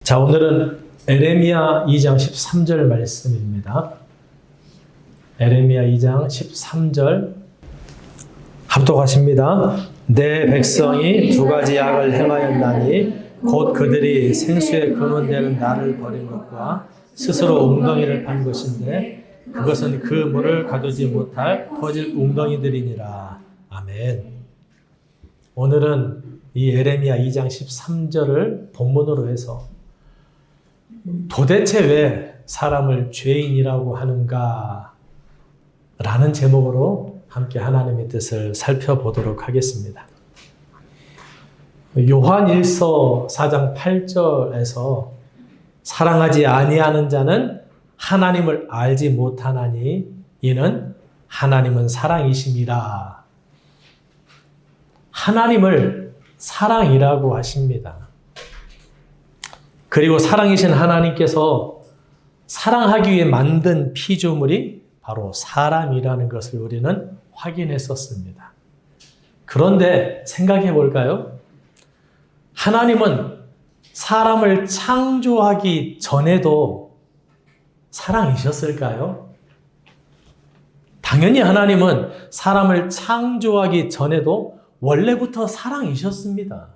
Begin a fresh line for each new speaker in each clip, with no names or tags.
자, 오늘은 에레미야 2장 13절 말씀입니다. 에레미야 2장 13절 합독하십니다. 내 백성이 두 가지 악을 행하였나니 곧 그들이 생수의 근원되는 나를 버린 것과 스스로 웅덩이를 판 것인데 그것은 그 물을 가두지 못할 퍼질 웅덩이들이니라. 아멘. 오늘은 이 에레미야 2장 13절을 본문으로 해서 도대체 왜 사람을 죄인이라고 하는가 라는 제목으로 함께 하나님의 뜻을 살펴보도록 하겠습니다. 요한일서 4장 8절에서 사랑하지 아니하는 자는 하나님을 알지 못하나니 이는 하나님은 사랑이심이라. 하나님을 사랑이라고 하십니다. 그리고 사랑이신 하나님께서 사랑하기 위해 만든 피조물이 바로 사람이라는 것을 우리는 확인했었습니다. 그런데 생각해 볼까요? 하나님은 사람을 창조하기 전에도 사랑이셨을까요? 당연히 하나님은 사람을 창조하기 전에도 원래부터 사랑이셨습니다.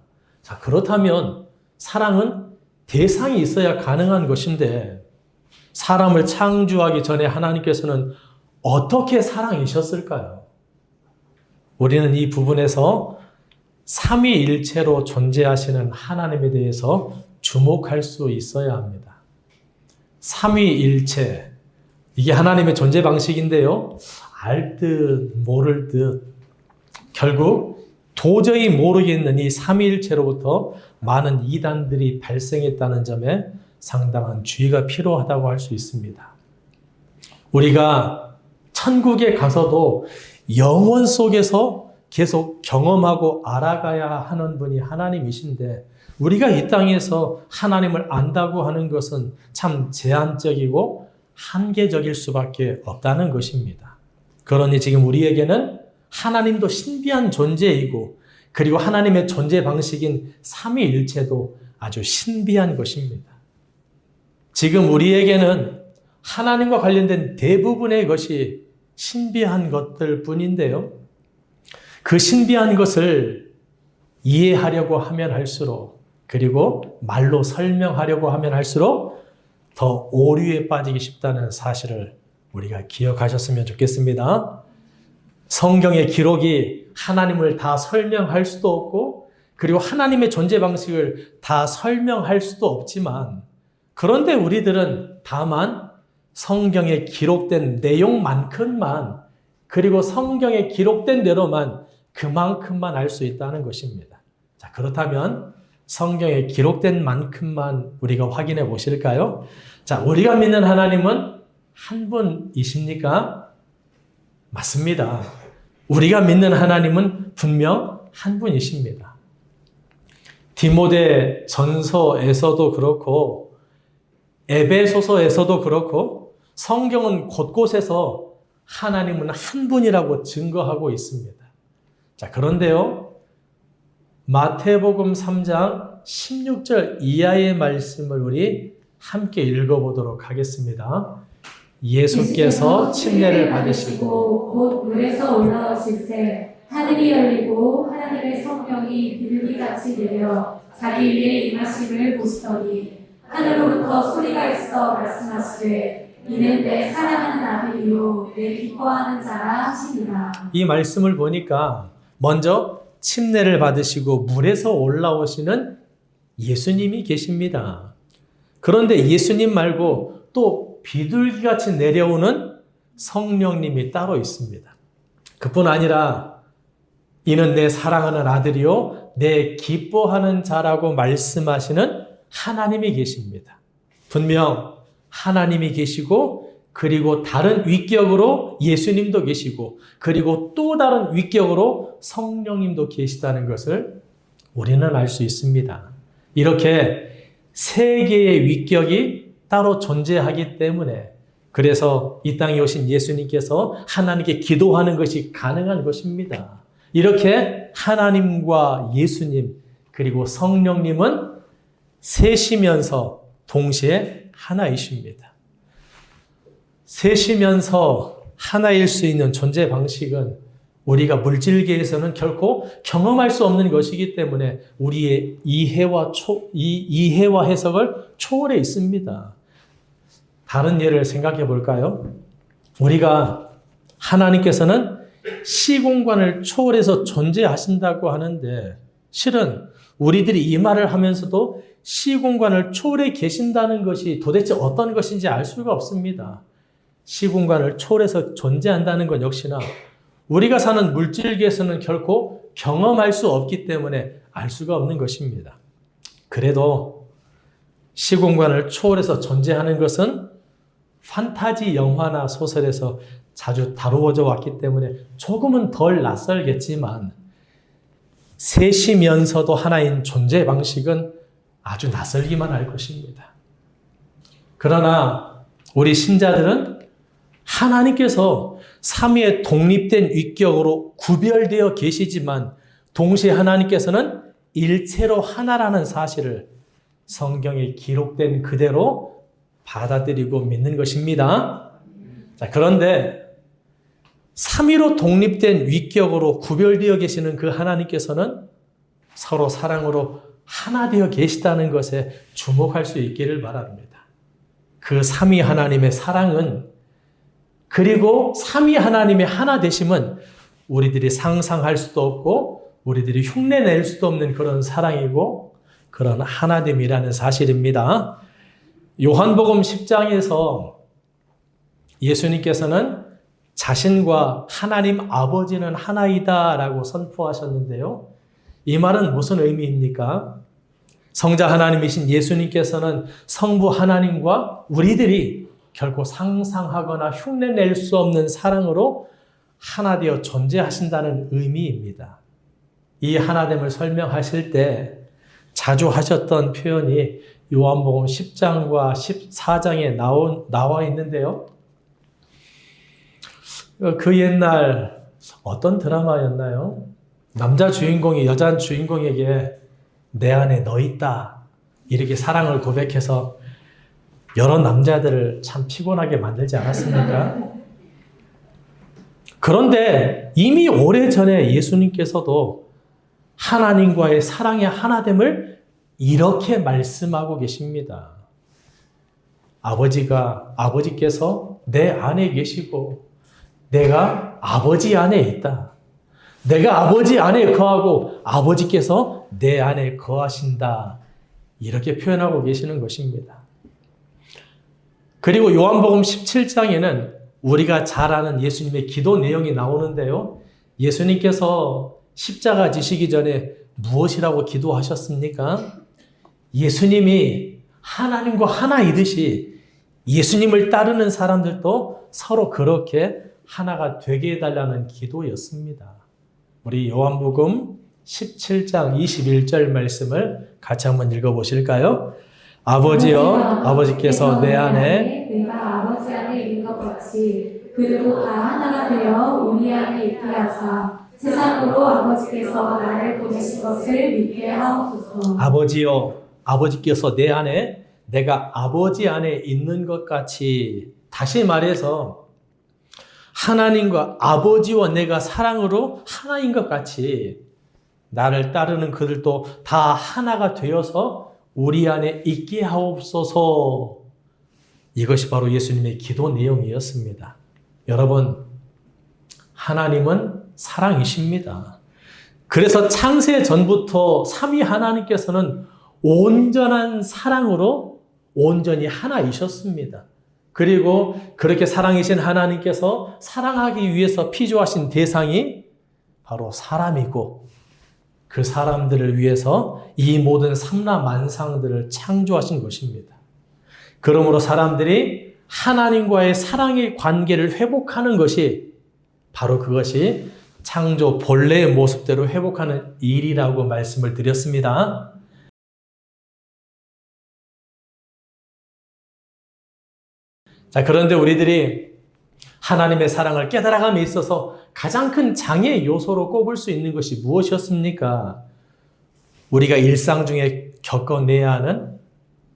자, 그렇다면 사랑은 대상이 있어야 가능한 것인데 사람을 창조하기 전에 하나님께서는 어떻게 사랑이셨을까요? 우리는 이 부분에서 삼위일체로 존재하시는 하나님에 대해서 주목할 수 있어야 합니다. 삼위일체, 이게 하나님의 존재 방식인데요. 알 듯 모를 듯 결국 도저히 모르겠는 이 삼위일체로부터 많은 이단들이 발생했다는 점에 상당한 주의가 필요하다고 할 수 있습니다. 우리가 천국에 가서도 영혼 속에서 계속 경험하고 알아가야 하는 분이 하나님이신데 우리가 이 땅에서 하나님을 안다고 하는 것은 참 제한적이고 한계적일 수밖에 없다는 것입니다. 그러니 지금 우리에게는 하나님도 신비한 존재이고 그리고 하나님의 존재 방식인 삼위일체도 아주 신비한 것입니다. 지금 우리에게는 하나님과 관련된 대부분의 것이 신비한 것들 뿐인데요. 그 신비한 것을 이해하려고 하면 할수록 그리고 말로 설명하려고 하면 할수록 더 오류에 빠지기 쉽다는 사실을 우리가 기억하셨으면 좋겠습니다. 성경의 기록이 하나님을 다 설명할 수도 없고 그리고 하나님의 존재 방식을 다 설명할 수도 없지만 그런데 우리들은 다만 성경에 기록된 내용만큼만 그리고 성경에 기록된 대로만 그만큼만 알 수 있다는 것입니다. 자, 그렇다면 성경에 기록된 만큼만 우리가 확인해 보실까요? 자, 우리가 믿는 하나님은 한 분이십니까? 맞습니다. 우리가 믿는 하나님은 분명 한 분이십니다. 디모데 전서에서도 그렇고 에베소서에서도 그렇고 성경은 곳곳에서 하나님은 한 분이라고 증거하고 있습니다. 자, 그런데요. 마태복음 3장 16절 이하의 말씀을 우리 함께 읽어보도록 하겠습니다. 예수께서 침례를 받으시고
곧 물에서 올라오실새 하늘이 열리고 하나님의 성령이 비둘기같이 내려 자기 위에 임하심을 보시더니 하늘로부터 소리가 있어 말씀하시되 이는 내 사랑하는 아들이요 내 기뻐하는 자라 하시니라.
이 말씀을 보니까 먼저 침례를 받으시고 물에서 올라오시는 예수님이 계십니다. 그런데 예수님 말고 또 비둘기같이 내려오는 성령님이 따로 있습니다. 그뿐 아니라 이는 내 사랑하는 아들이요 내 기뻐하는 자라고 말씀하시는 하나님이 계십니다. 분명 하나님이 계시고 그리고 다른 위격으로 예수님도 계시고 그리고 또 다른 위격으로 성령님도 계시다는 것을 우리는 알 수 있습니다. 이렇게 세 개의 위격이 따로 존재하기 때문에 그래서 이 땅에 오신 예수님께서 하나님께 기도하는 것이 가능한 것입니다. 이렇게 하나님과 예수님 그리고 성령님은 셋이면서 동시에 하나이십니다. 셋이면서 하나일 수 있는 존재 방식은 우리가 물질계에서는 결코 경험할 수 없는 것이기 때문에 우리의 이해와 해석을 초월해 있습니다. 다른 예를 생각해 볼까요? 우리가 하나님께서는 시공간을 초월해서 존재하신다고 하는데 실은 우리들이 이 말을 하면서도 시공간을 초월해 계신다는 것이 도대체 어떤 것인지 알 수가 없습니다. 시공간을 초월해서 존재한다는 것 역시나 우리가 사는 물질계에서는 결코 경험할 수 없기 때문에 알 수가 없는 것입니다. 그래도 시공간을 초월해서 존재하는 것은 판타지 영화나 소설에서 자주 다루어져 왔기 때문에 조금은 덜 낯설겠지만 셋이면서도 하나인 존재 방식은 아주 낯설기만 할 것입니다. 그러나 우리 신자들은 하나님께서 삼위의 독립된 위격으로 구별되어 계시지만 동시에 하나님께서는 일체로 하나라는 사실을 성경에 기록된 그대로 받아들이고 믿는 것입니다. 자, 그런데 삼위로 독립된 위격으로 구별되어 계시는 그 하나님께서는 서로 사랑으로 하나 되어 계시다는 것에 주목할 수 있기를 바랍니다. 그 삼위 하나님의 사랑은 그리고 삼위 하나님의 하나 되심은 우리들이 상상할 수도 없고 우리들이 흉내낼 수도 없는 그런 사랑이고 그런 하나됨이라는 사실입니다. 요한복음 10장에서 예수님께서는 자신과 하나님 아버지는 하나이다 라고 선포하셨는데요. 이 말은 무슨 의미입니까? 성자 하나님이신 예수님께서는 성부 하나님과 우리들이 결코 상상하거나 흉내낼 수 없는 사랑으로 하나 되어 존재하신다는 의미입니다. 이 하나됨을 설명하실 때 자주 하셨던 표현이 요한복음 10장과 14장에 나와 있는데요. 그 옛날 어떤 드라마였나요? 남자 주인공이 여자 주인공에게 내 안에 너 있다 이렇게 사랑을 고백해서 여러 남자들을 참 피곤하게 만들지 않았습니까? 그런데 이미 오래전에 예수님께서도 하나님과의 사랑의 하나됨을 이렇게 말씀하고 계십니다. 아버지께서 내 안에 계시고 내가 아버지 안에 있다. 내가 아버지 안에 거하고 아버지께서 내 안에 거하신다. 이렇게 표현하고 계시는 것입니다. 그리고 요한복음 17장에는 우리가 잘 아는 예수님의 기도 내용이 나오는데요. 예수님께서 십자가 지시기 전에 무엇이라고 기도하셨습니까? 예수님이 하나님과 하나이듯이 예수님을 따르는 사람들도 서로 그렇게 하나가 되게 해달라는 기도였습니다. 우리 요한복음 17장 21절 말씀을 같이 한번 읽어보실까요? 아버지여, 아버지께서 내 안에
내가 아버지 안에 있는 것 같이 그들도 다 하나가 되어 우리 안에 있게 하사 세상으로 아버지께서 나를 보내신 것을 믿게 하옵소서.
아버지여, 아버지께서 내 안에 내가 아버지 안에 있는 것 같이, 다시 말해서 하나님과 아버지와 내가 사랑으로 하나인 것 같이 나를 따르는 그들도 다 하나가 되어서 우리 안에 있게 하옵소서. 이것이 바로 예수님의 기도 내용이었습니다. 여러분, 하나님은 사랑이십니다. 그래서 창세 전부터 삼위 하나님께서는 온전한 사랑으로 온전히 하나이셨습니다. 그리고 그렇게 사랑이신 하나님께서 사랑하기 위해서 피조하신 대상이 바로 사람이고 그 사람들을 위해서 이 모든 삼라 만상들을 창조하신 것입니다. 그러므로 사람들이 하나님과의 사랑의 관계를 회복하는 것이 바로 그것이 창조 본래의 모습대로 회복하는 일이라고 말씀을 드렸습니다. 자, 그런데 우리들이 하나님의 사랑을 깨달아감에 있어서 가장 큰 장애 요소로 꼽을 수 있는 것이 무엇이었습니까? 우리가 일상 중에 겪어내야 하는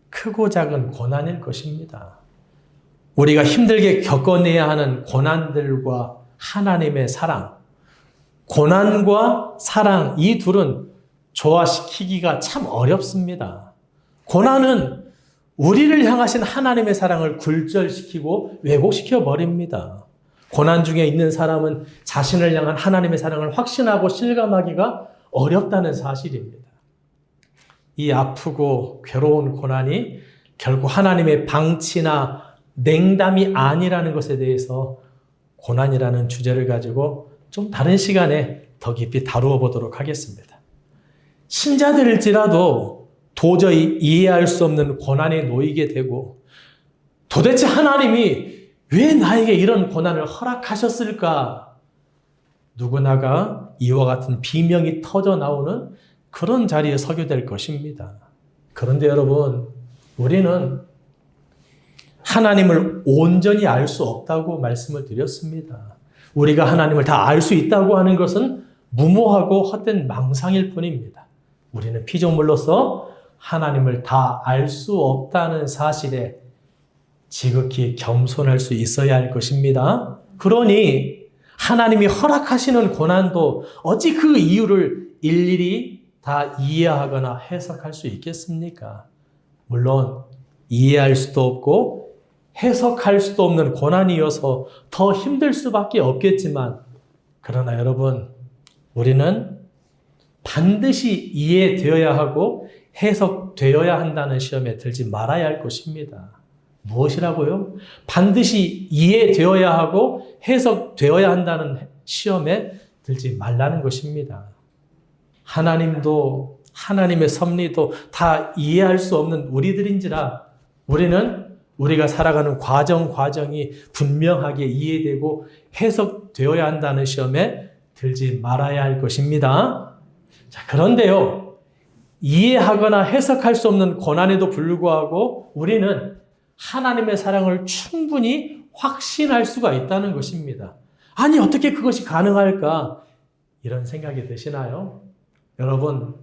크고 작은 고난일 것입니다. 우리가 힘들게 겪어내야 하는 고난들과 하나님의 사랑, 고난과 사랑 이 둘은 조화시키기가 참 어렵습니다. 고난은 우리를 향하신 하나님의 사랑을 굴절시키고 왜곡시켜 버립니다. 고난 중에 있는 사람은 자신을 향한 하나님의 사랑을 확신하고 실감하기가 어렵다는 사실입니다. 이 아프고 괴로운 고난이 결국 하나님의 방치나 냉담이 아니라는 것에 대해서 고난이라는 주제를 가지고 좀 다른 시간에 더 깊이 다루어 보도록 하겠습니다. 신자들일지라도 도저히 이해할 수 없는 고난에 놓이게 되고 도대체 하나님이 왜 나에게 이런 고난을 허락하셨을까? 누구나가 이와 같은 비명이 터져 나오는 그런 자리에 서게 될 것입니다. 그런데 여러분, 우리는 하나님을 온전히 알 수 없다고 말씀을 드렸습니다. 우리가 하나님을 다 알 수 있다고 하는 것은 무모하고 헛된 망상일 뿐입니다. 우리는 피조물로서 하나님을 다 알 수 없다는 사실에 지극히 겸손할 수 있어야 할 것입니다. 그러니 하나님이 허락하시는 고난도 어찌 그 이유를 일일이 다 이해하거나 해석할 수 있겠습니까? 물론 이해할 수도 없고 해석할 수도 없는 고난이어서 더 힘들 수밖에 없겠지만, 그러나 여러분, 우리는 반드시 이해되어야 하고 해석되어야 한다는 시험에 들지 말아야 할 것입니다. 무엇이라고요? 반드시 이해되어야 하고 해석되어야 한다는 시험에 들지 말라는 것입니다. 하나님도 하나님의 섭리도 다 이해할 수 없는 우리들인지라 우리는 우리가 살아가는 과정이 분명하게 이해되고 해석되어야 한다는 시험에 들지 말아야 할 것입니다. 자, 그런데요, 이해하거나 해석할 수 없는 고난에도 불구하고 우리는 하나님의 사랑을 충분히 확신할 수가 있다는 것입니다. 아니, 어떻게 그것이 가능할까? 이런 생각이 드시나요? 여러분,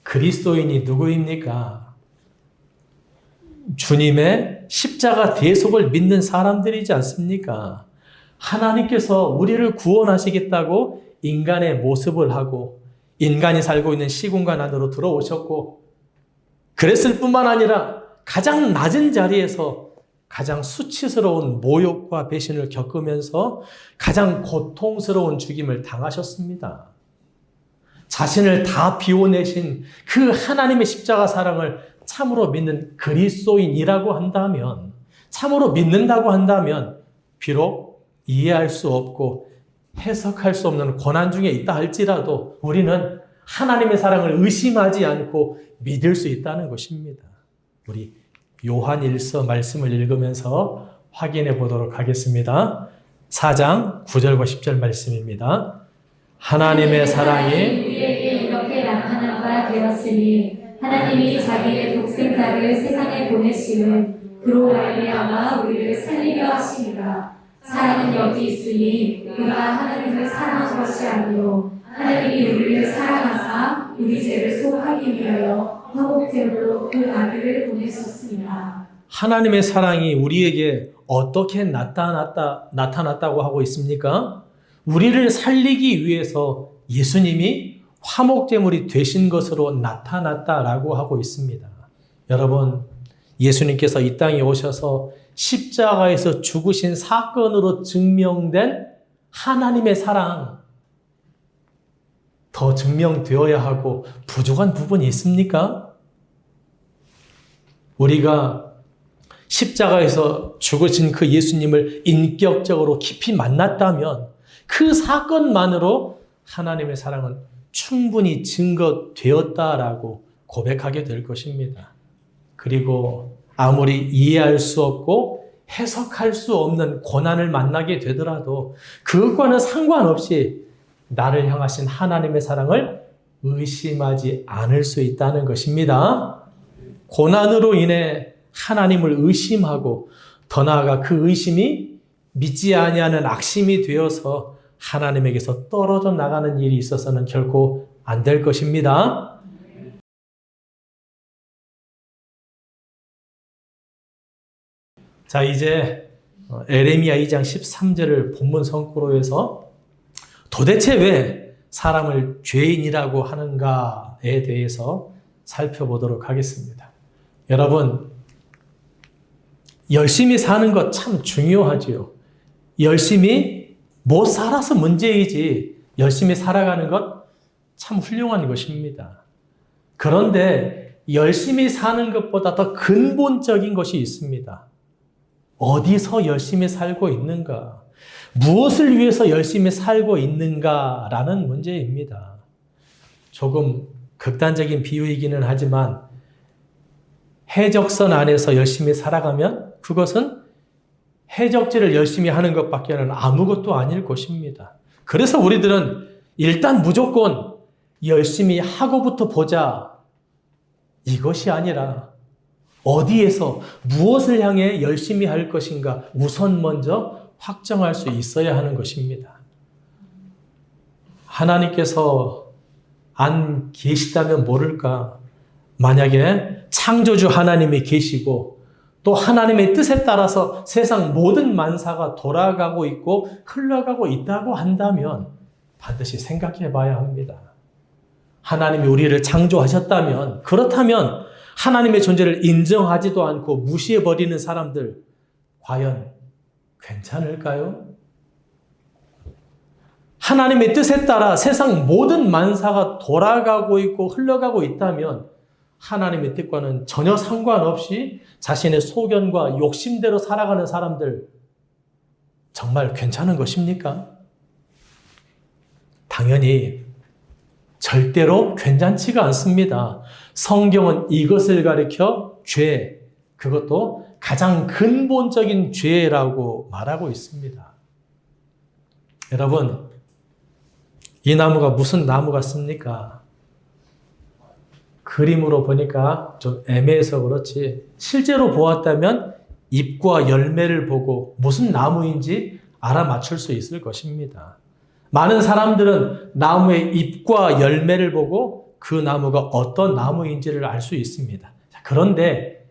그리스도인이 누구입니까? 주님의 십자가 대속을 믿는 사람들이지 않습니까? 하나님께서 우리를 구원하시겠다고 인간의 모습을 하고 인간이 살고 있는 시공간 안으로 들어오셨고, 그랬을 뿐만 아니라 가장 낮은 자리에서 가장 수치스러운 모욕과 배신을 겪으면서 가장 고통스러운 죽임을 당하셨습니다. 자신을 다 비워내신 그 하나님의 십자가 사랑을 참으로 믿는 그리스도인이라고 한다면, 참으로 믿는다고 한다면 비록 이해할 수 없고 해석할 수 없는 고난 중에 있다 할지라도 우리는 하나님의 사랑을 의심하지 않고 믿을 수 있다는 것입니다. 우리 요한일서 말씀을 읽으면서 확인해 보도록 하겠습니다. 4장 9절과 10절 말씀입니다. 하나님의 사랑이
우리에게 이렇게 나타난 바 되었으니 하나님이 자기의 독생자를 세상에 보내심은 그로 말미암아 우리를 살리려 하심이라. 사랑은 여기 있으니 우리가 하나님을 사랑한 것이 아니요 하나님이 우리를 사랑하사 우리 죄를 속하기 위하여 화목제물로 그 아들을 보내셨습니다.
하나님의 사랑이 우리에게 어떻게 나타났다고 하고 있습니까? 우리를 살리기 위해서 예수님이 화목제물이 되신 것으로 나타났다라고 하고 있습니다. 여러분, 예수님께서 이 땅에 오셔서 십자가에서 죽으신 사건으로 증명된 하나님의 사랑, 더 증명되어야 하고 부족한 부분이 있습니까? 우리가 십자가에서 죽으신 그 예수님을 인격적으로 깊이 만났다면 그 사건만으로 하나님의 사랑은 충분히 증거되었다라고 고백하게 될 것입니다. 그리고 아무리 이해할 수 없고 해석할 수 없는 고난을 만나게 되더라도 그것과는 상관없이 나를 향하신 하나님의 사랑을 의심하지 않을 수 있다는 것입니다. 고난으로 인해 하나님을 의심하고 더 나아가 그 의심이 믿지 아니하는 악심이 되어서 하나님에게서 떨어져 나가는 일이 있어서는 결코 안 될 것입니다. 자, 이제 에레미야 2장 13절을 본문 성구로 해서 도대체 왜 사람을 죄인이라고 하는가에 대해서 살펴보도록 하겠습니다. 여러분, 열심히 사는 것 참 중요하지요. 열심히 못 살아서 문제이지 열심히 살아가는 것 참 훌륭한 것입니다. 그런데 열심히 사는 것보다 더 근본적인 것이 있습니다. 어디서 열심히 살고 있는가? 무엇을 위해서 열심히 살고 있는가라는 문제입니다. 조금 극단적인 비유이기는 하지만 해적선 안에서 열심히 살아가면 그것은 해적질을 열심히 하는 것밖에는 아무것도 아닐 것입니다. 그래서 우리들은 일단 무조건 열심히 하고부터 보자. 이것이 아니라 어디에서 무엇을 향해 열심히 할 것인가 우선 먼저 확정할 수 있어야 하는 것입니다. 하나님께서 안 계시다면 모를까? 만약에 창조주 하나님이 계시고 또 하나님의 뜻에 따라서 세상 모든 만사가 돌아가고 있고 흘러가고 있다고 한다면 반드시 생각해 봐야 합니다. 하나님이 우리를 창조하셨다면, 그렇다면 하나님의 존재를 인정하지도 않고 무시해버리는 사람들 과연 괜찮을까요? 하나님의 뜻에 따라 세상 모든 만사가 돌아가고 있고 흘러가고 있다면 하나님의 뜻과는 전혀 상관없이 자신의 소견과 욕심대로 살아가는 사람들 정말 괜찮은 것입니까? 당연히 절대로 괜찮지가 않습니다. 성경은 이것을 가리켜 죄, 그것도 가장 근본적인 죄라고 말하고 있습니다. 여러분, 이 나무가 무슨 나무 같습니까? 그림으로 보니까 좀 애매해서 그렇지 실제로 보았다면 잎과 열매를 보고 무슨 나무인지 알아맞힐 수 있을 것입니다. 많은 사람들은 나무의 잎과 열매를 보고 그 나무가 어떤 나무인지를 알 수 있습니다. 그런데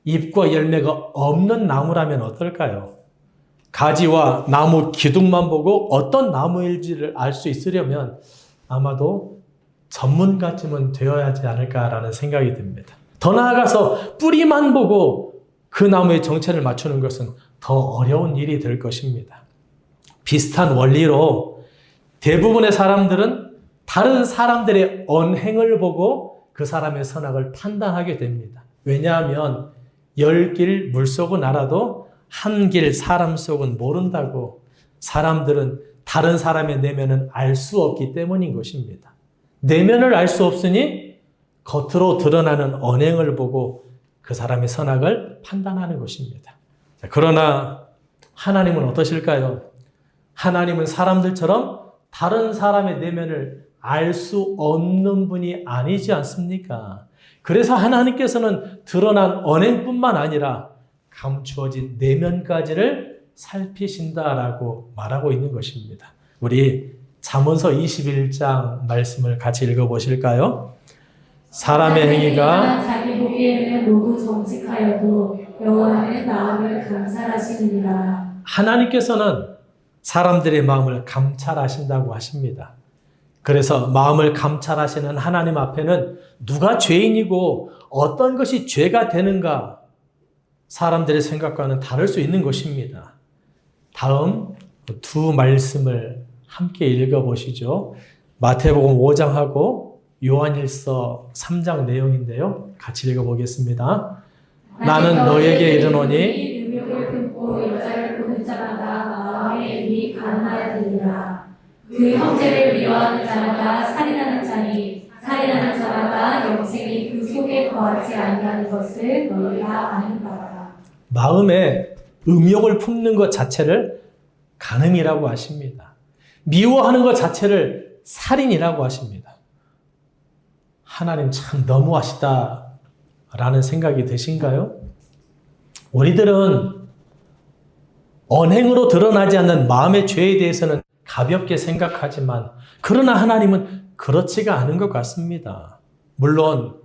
잎과 열매가 없는 나무라면 어떨까요? 가지와 나무 기둥만 보고 어떤 나무인지를 알 수 있으려면 아마도 전문가쯤은 되어야 하지 않을까라는 생각이 듭니다. 더 나아가서 뿌리만 보고 그 나무의 정체를 맞추는 것은 더 어려운 일이 될 것입니다. 비슷한 원리로 대부분의 사람들은 다른 사람들의 언행을 보고 그 사람의 선악을 판단하게 됩니다. 왜냐하면 열 길 물속은 알아도 한 길 사람 속은 모른다고 사람들은 다른 사람의 내면은 알 수 없기 때문인 것입니다. 내면을 알 수 없으니 겉으로 드러나는 언행을 보고 그 사람의 선악을 판단하는 것입니다. 그러나 하나님은 어떠실까요? 하나님은 사람들처럼 다른 사람의 내면을 알 수 없는 분이 아니지 않습니까? 그래서 하나님께서는 드러난 언행뿐만 아니라 감추어진 내면까지를 살피신다라고 말하고 있는 것입니다. 우리 잠언서 21장 말씀을 같이 읽어보실까요? 사람의 행위가
자기 보기에는 모두 정직하여도 여호와는 마음을 감찰하시느니라.
하나님께서는 사람들의 마음을 감찰하신다고 하십니다. 그래서 마음을 감찰하시는 하나님 앞에는 누가 죄인이고 어떤 것이 죄가 되는가 사람들의 생각과는 다를 수 있는 것입니다. 다음 두 말씀을 함께 읽어보시죠. 마태복음 5장하고 요한일서 3장 내용인데요. 같이 읽어보겠습니다. 나는 너에게 이르노니
음욕을 품고 여자를 보는 자마다 마음에 이미 가난하여 되리라. 그 형제를 미워하는 자마다 살인하는 자니 살인하는 자마다 영생이 그 속에 거하지 아니하는 것을 너희가 아는 바라.
마음에 음욕을 품는 것 자체를 간음이라고 하십니다. 미워하는 것 자체를 살인이라고 하십니다. 하나님 참 너무하시다라는 생각이 드신가요? 우리들은 언행으로 드러나지 않는 마음의 죄에 대해서는 가볍게 생각하지만 그러나 하나님은 그렇지가 않은 것 같습니다. 물론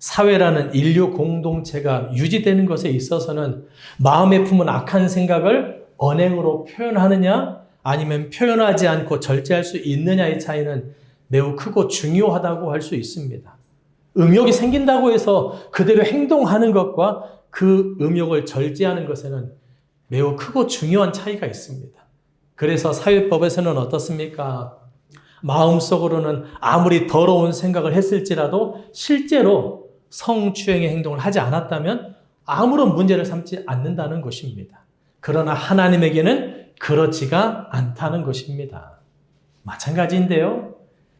사회라는 인류 공동체가 유지되는 것에 있어서는 마음에 품은 악한 생각을 언행으로 표현하느냐 아니면 표현하지 않고 절제할 수 있느냐의 차이는 매우 크고 중요하다고 할 수 있습니다. 음욕이 생긴다고 해서 그대로 행동하는 것과 그 음욕을 절제하는 것에는 매우 크고 중요한 차이가 있습니다. 그래서 사회법에서는 어떻습니까? 마음속으로는 아무리 더러운 생각을 했을지라도 실제로 성추행의 행동을 하지 않았다면 아무런 문제를 삼지 않는다는 것입니다. 그러나 하나님에게는 그렇지가 않다는 것입니다. 마찬가지인데요.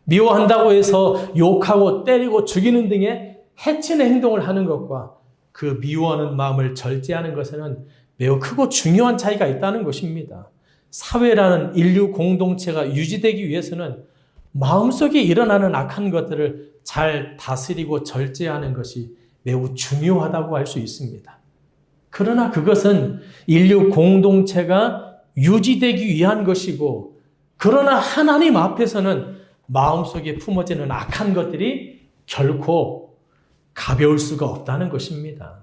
미워한다고 해서 욕하고 때리고 죽이는 등의 해치는 행동을 하는 것과 그 미워하는 마음을 절제하는 것에는 매우 크고 중요한 차이가 있다는 것입니다. 사회라는 인류 공동체가 유지되기 위해서는 마음속에 일어나는 악한 것들을 잘 다스리고 절제하는 것이 매우 중요하다고 할 수 있습니다. 그러나 그것은 인류 공동체가 유지되기 위한 것이고, 그러나 하나님 앞에서는 마음속에 품어지는 악한 것들이 결코 가벼울 수가 없다는 것입니다.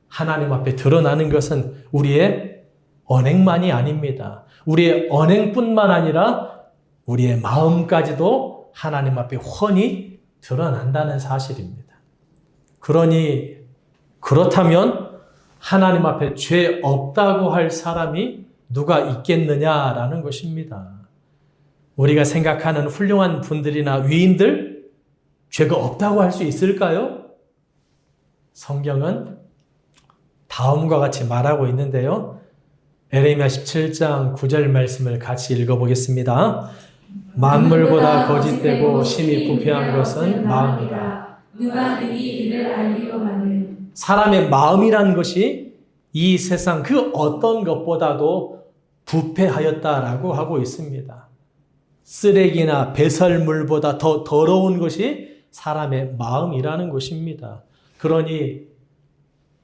하나님 앞에 드러나는 것은 우리의 언행만이 아닙니다. 우리의 언행뿐만 아니라 우리의 마음까지도 하나님 앞에 훤히 드러난다는 사실입니다. 그렇다면 하나님 앞에 죄 없다고 할 사람이 누가 있겠느냐라는 것입니다. 우리가 생각하는 훌륭한 분들이나 위인들, 죄가 없다고 할 수 있을까요? 성경은 다음과 같이 말하고 있는데요. 에레미야 17장 9절 말씀을 같이 읽어보겠습니다. 만물보다 거짓되고 심히 부패한 것은 마음이라.
누가 능히 이를 알리오마는. 사람의
마음이라는 것이 이 세상 그 어떤 것보다도 부패하였다라고 하고 있습니다. 쓰레기나 배설물보다 더 더러운 것이 사람의 마음이라는 것입니다. 그러니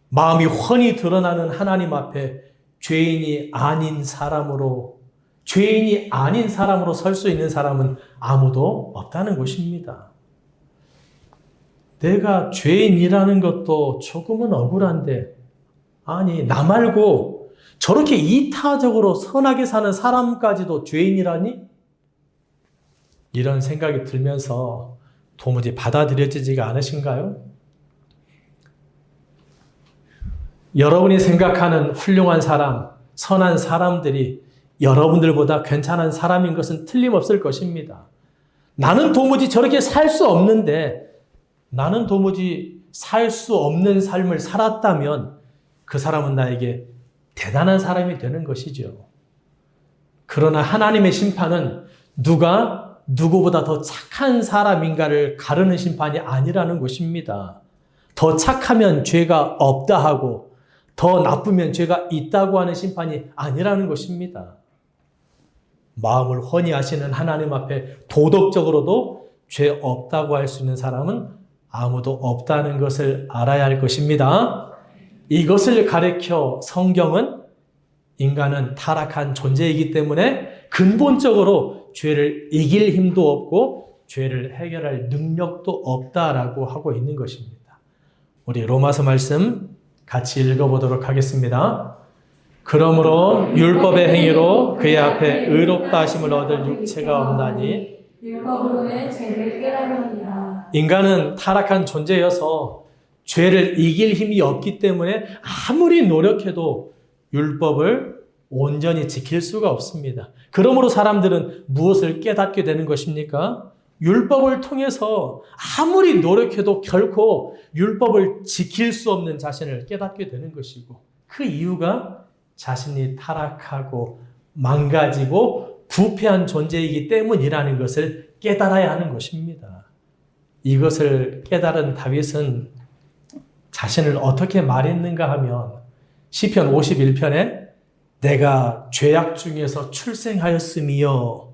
마음이 훤히 드러나는 하나님 앞에 죄인이 아닌 사람으로 설 수 있는 사람은 아무도 없다는 것입니다. 내가 죄인이라는 것도 조금은 억울한데, 아니, 나 말고 저렇게 이타적으로 선하게 사는 사람까지도 죄인이라니? 이런 생각이 들면서 도무지 받아들여지지가 않으신가요? 여러분이 생각하는 훌륭한 사람, 선한 사람들이 여러분들보다 괜찮은 사람인 것은 틀림없을 것입니다. 나는 도무지 저렇게 살 수 없는데, 나는 도무지 살 수 없는 삶을 살았다면 그 사람은 나에게 대단한 사람이 되는 것이죠. 그러나 하나님의 심판은 누가 누구보다 더 착한 사람인가를 가르는 심판이 아니라는 것입니다. 더 착하면 죄가 없다 하고 더 나쁘면 죄가 있다고 하는 심판이 아니라는 것입니다. 마음을 훤히 아시는 하나님 앞에 도덕적으로도 죄 없다고 할 수 있는 사람은 아무도 없다는 것을 알아야 할 것입니다. 이것을 가르쳐 성경은 인간은 타락한 존재이기 때문에 근본적으로 죄를 이길 힘도 없고 죄를 해결할 능력도 없다라고 하고 있는 것입니다. 우리 로마서 말씀 같이 읽어보도록 하겠습니다. 그러므로 율법의 행위로 그의 앞에 의롭다 하심을 얻을 육체가 없나니
율법으로는 죄를 깨달으니라.
인간은 타락한 존재여서 죄를 이길 힘이 없기 때문에 아무리 노력해도 율법을 온전히 지킬 수가 없습니다. 그러므로 사람들은 무엇을 깨닫게 되는 것입니까? 율법을 통해서 아무리 노력해도 결코 율법을 지킬 수 없는 자신을 깨닫게 되는 것이고, 그 이유가 자신이 타락하고 망가지고 부패한 존재이기 때문이라는 것을 깨달아야 하는 것입니다. 이것을 깨달은 다윗은 자신을 어떻게 말했는가 하면 시편 51편에 내가 죄악 중에서 출생하였음이요.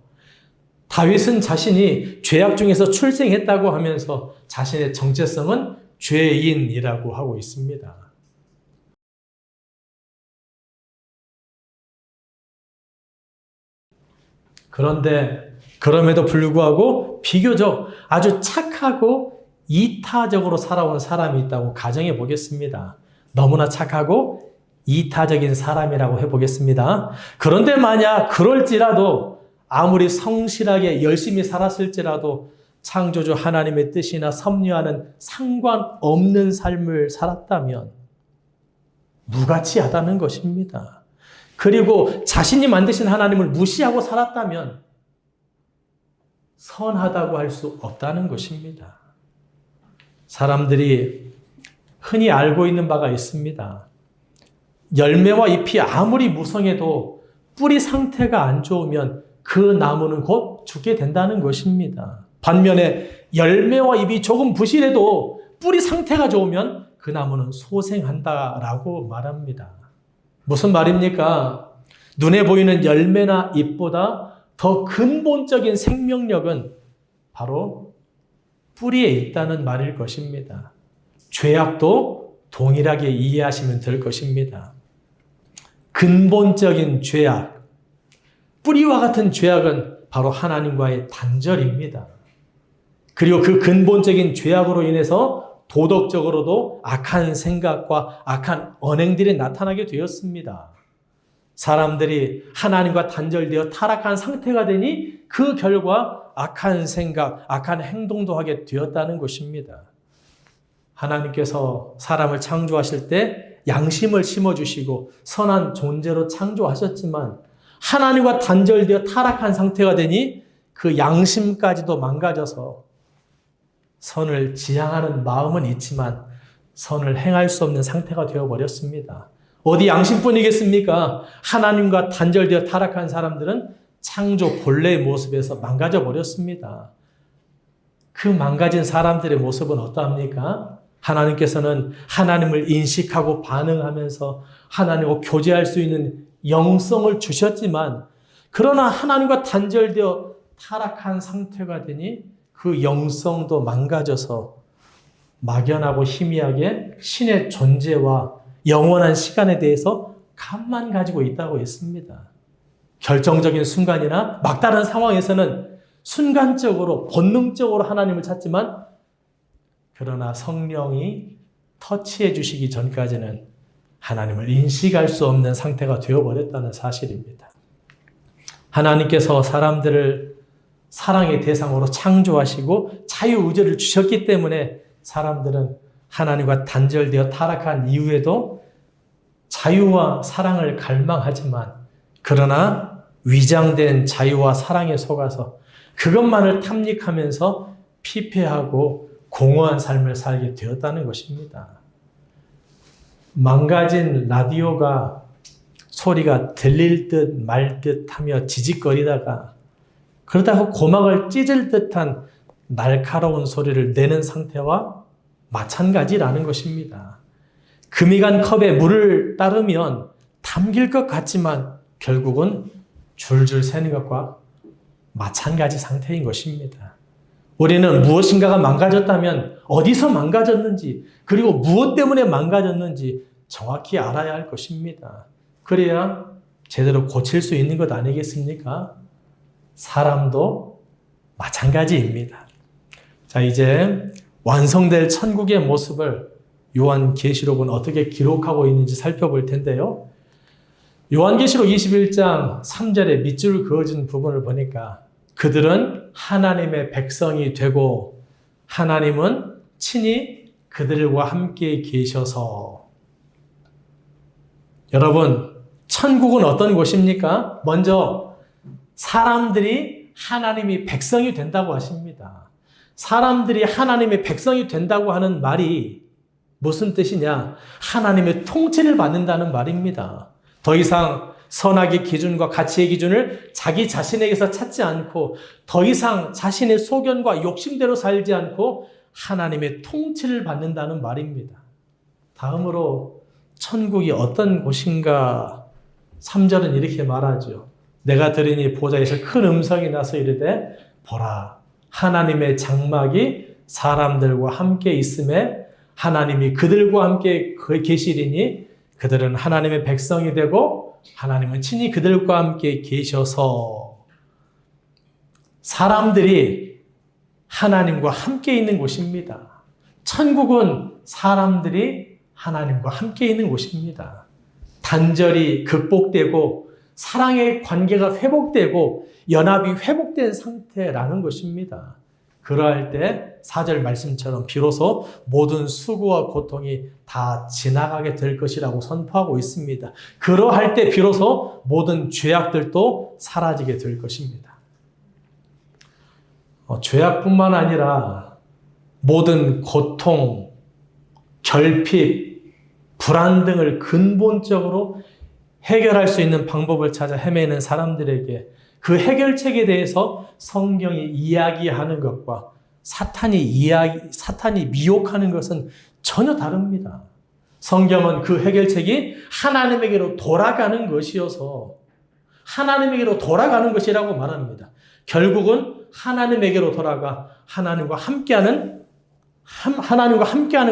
다윗은 자신이 죄악 중에서 출생했다고 하면서 자신의 정체성은 죄인이라고 하고 있습니다. 그런데 그럼에도 불구하고 비교적 아주 착하고 이타적으로 살아온 사람이 있다고 가정해 보겠습니다. 너무나 착하고 이타적인 사람이라고 해보겠습니다. 그런데 만약 그럴지라도 아무리 성실하게 열심히 살았을지라도 창조주 하나님의 뜻이나 섭리와는 상관없는 삶을 살았다면 무가치하다는 것입니다. 그리고 자신이 만드신 하나님을 무시하고 살았다면 선하다고 할 수 없다는 것입니다. 사람들이 흔히 알고 있는 바가 있습니다. 열매와 잎이 아무리 무성해도 뿌리 상태가 안 좋으면 그 나무는 곧 죽게 된다는 것입니다. 반면에 열매와 잎이 조금 부실해도 뿌리 상태가 좋으면 그 나무는 소생한다라고 말합니다. 무슨 말입니까? 눈에 보이는 열매나 잎보다 더 근본적인 생명력은 바로 뿌리에 있다는 말일 것입니다. 죄악도 동일하게 이해하시면 될 것입니다. 근본적인 죄악, 뿌리와 같은 죄악은 바로 하나님과의 단절입니다. 그리고 그 근본적인 죄악으로 인해서 도덕적으로도 악한 생각과 악한 언행들이 나타나게 되었습니다. 사람들이 하나님과 단절되어 타락한 상태가 되니 그 결과 악한 생각, 악한 행동도 하게 되었다는 것입니다. 하나님께서 사람을 창조하실 때 양심을 심어주시고 선한 존재로 창조하셨지만 하나님과 단절되어 타락한 상태가 되니 그 양심까지도 망가져서 선을 지향하는 마음은 있지만 선을 행할 수 없는 상태가 되어버렸습니다. 어디 양심뿐이겠습니까? 하나님과 단절되어 타락한 사람들은 창조 본래의 모습에서 망가져 버렸습니다. 그 망가진 사람들의 모습은 어떠합니까? 하나님께서는 하나님을 인식하고 반응하면서 하나님과 교제할 수 있는 영성을 주셨지만 그러나 하나님과 단절되어 타락한 상태가 되니 그 영성도 망가져서 막연하고 희미하게 신의 존재와 영원한 시간에 대해서 감만 가지고 있다고 했습니다. 결정적인 순간이나 막다른 상황에서는 순간적으로 본능적으로 하나님을 찾지만 그러나 성령이 터치해 주시기 전까지는 하나님을 인식할 수 없는 상태가 되어버렸다는 사실입니다. 하나님께서 사람들을 사랑의 대상으로 창조하시고 자유의지를 주셨기 때문에 사람들은 하나님과 단절되어 타락한 이후에도 자유와 사랑을 갈망하지만 그러나 위장된 자유와 사랑에 속아서 그것만을 탐닉하면서 피폐하고 공허한 삶을 살게 되었다는 것입니다. 망가진 라디오가 소리가 들릴 듯 말 듯 하며 지직거리다가 그러다가 고막을 찢을 듯한 날카로운 소리를 내는 상태와 마찬가지라는 것입니다. 금이 간 컵에 물을 따르면 담길 것 같지만 결국은 줄줄 새는 것과 마찬가지 상태인 것입니다. 우리는 무엇인가가 망가졌다면 어디서 망가졌는지 그리고 무엇 때문에 망가졌는지 정확히 알아야 할 것입니다. 그래야 제대로 고칠 수 있는 것 아니겠습니까? 사람도 마찬가지입니다. 자, 이제 완성될 천국의 모습을 요한계시록은 어떻게 기록하고 있는지 살펴볼 텐데요. 요한계시록 21장 3절에 밑줄 그어진 부분을 보니까 그들은 하나님의 백성이 되고 하나님은 친히 그들과 함께 계셔서. 여러분, 천국은 어떤 곳입니까? 먼저 사람들이 하나님이 백성이 된다고 하십니다. 사람들이 하나님의 백성이 된다고 하는 말이 무슨 뜻이냐? 하나님의 통치를 받는다는 말입니다. 더 이상 선악의 기준과 가치의 기준을 자기 자신에게서 찾지 않고 더 이상 자신의 소견과 욕심대로 살지 않고 하나님의 통치를 받는다는 말입니다. 다음으로 천국이 어떤 곳인가 3절은 이렇게 말하죠. 내가 들으니 보좌에서 큰 음성이 나서 이르되 보라 하나님의 장막이 사람들과 함께 있음에 하나님이 그들과 함께 계시리니 그들은 하나님의 백성이 되고 하나님은 친히 그들과 함께 계셔서. 사람들이 하나님과 함께 있는 곳입니다. 천국은 사람들이 하나님과 함께 있는 곳입니다. 단절이 극복되고 사랑의 관계가 회복되고 연합이 회복된 상태라는 것입니다. 그러할 때 4절 말씀처럼 비로소 모든 수고와 고통이 다 지나가게 될 것이라고 선포하고 있습니다. 그러할 때 비로소 모든 죄악들도 사라지게 될 것입니다. 죄악뿐만 아니라 모든 고통, 결핍, 불안 등을 근본적으로 해결할 수 있는 방법을 찾아 헤매는 사람들에게 그 해결책에 대해서 성경이 이야기하는 것과 사탄이 미혹하는 것은 전혀 다릅니다. 성경은 그 해결책이 하나님에게로 돌아가는 것이어서 하나님에게로 돌아가는 것이라고 말합니다. 결국은 하나님에게로 돌아가 하나님과 함께하는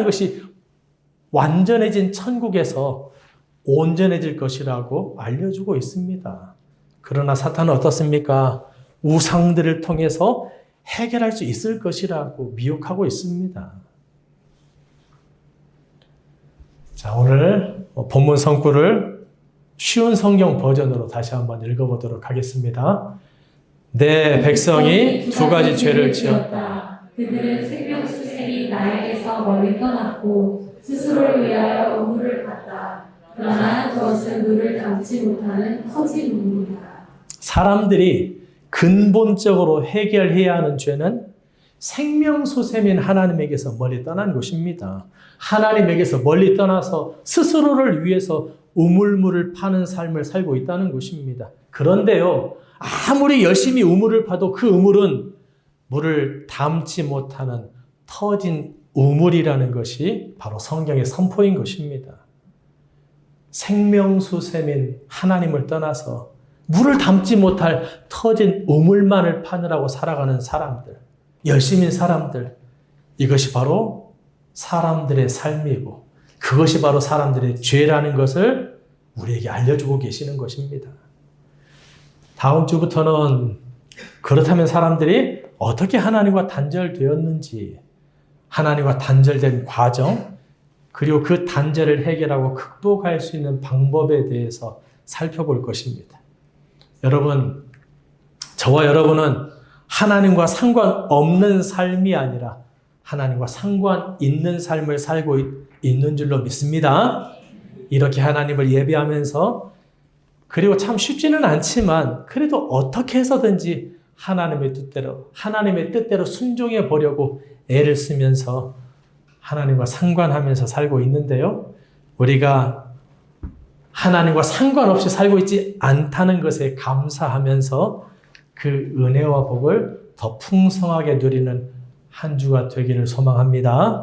것이 완전해진 천국에서 온전해질 것이라고 알려주고 있습니다. 그러나 사탄은 어떻습니까? 우상들을 통해서 해결할 수 있을 것이라고 미혹하고 있습니다. 자, 오늘 본문 성구를 쉬운 성경 버전으로 다시 한번 읽어보도록 하겠습니다. 내 백성이 두 가지 죄를 지었다.
그들은 생명수생이 나에게서 멀리 떠났고 스스로를 위하여 우물을 팠다. 그러나 그것은 물을 담지 못하는 터진 우물이다.
사람들이 근본적으로 해결해야 하는 죄는 생명수샘인 하나님에게서 멀리 떠난 것입니다. 하나님에게서 멀리 떠나서 스스로를 위해서 우물물을 파는 삶을 살고 있다는 것입니다. 그런데요, 아무리 열심히 우물을 파도 그 우물은 물을 담지 못하는 터진 우물이라는 것이 바로 성경의 선포인 것입니다. 생명수샘인 하나님을 떠나서 물을 담지 못할 터진 우물만을 파느라고 살아가는 사람들, 열심인 사람들, 이것이 바로 사람들의 삶이고 그것이 바로 사람들의 죄라는 것을 우리에게 알려주고 계시는 것입니다. 다음 주부터는 그렇다면 사람들이 어떻게 하나님과 단절되었는지, 하나님과 단절된 과정, 그리고 그 단절을 해결하고 극복할 수 있는 방법에 대해서 살펴볼 것입니다. 여러분, 저와 여러분은 하나님과 상관없는 삶이 아니라 하나님과 상관 있는 삶을 살고 있는 줄로 믿습니다. 이렇게 하나님을 예배하면서, 그리고 참 쉽지는 않지만 그래도 어떻게 해서든지 하나님의 뜻대로 순종해 보려고 애를 쓰면서 하나님과 상관하면서 살고 있는데요. 우리가 하나님과 상관없이 살고 있지 않다는 것에 감사하면서 그 은혜와 복을 더 풍성하게 누리는 한 주가 되기를 소망합니다.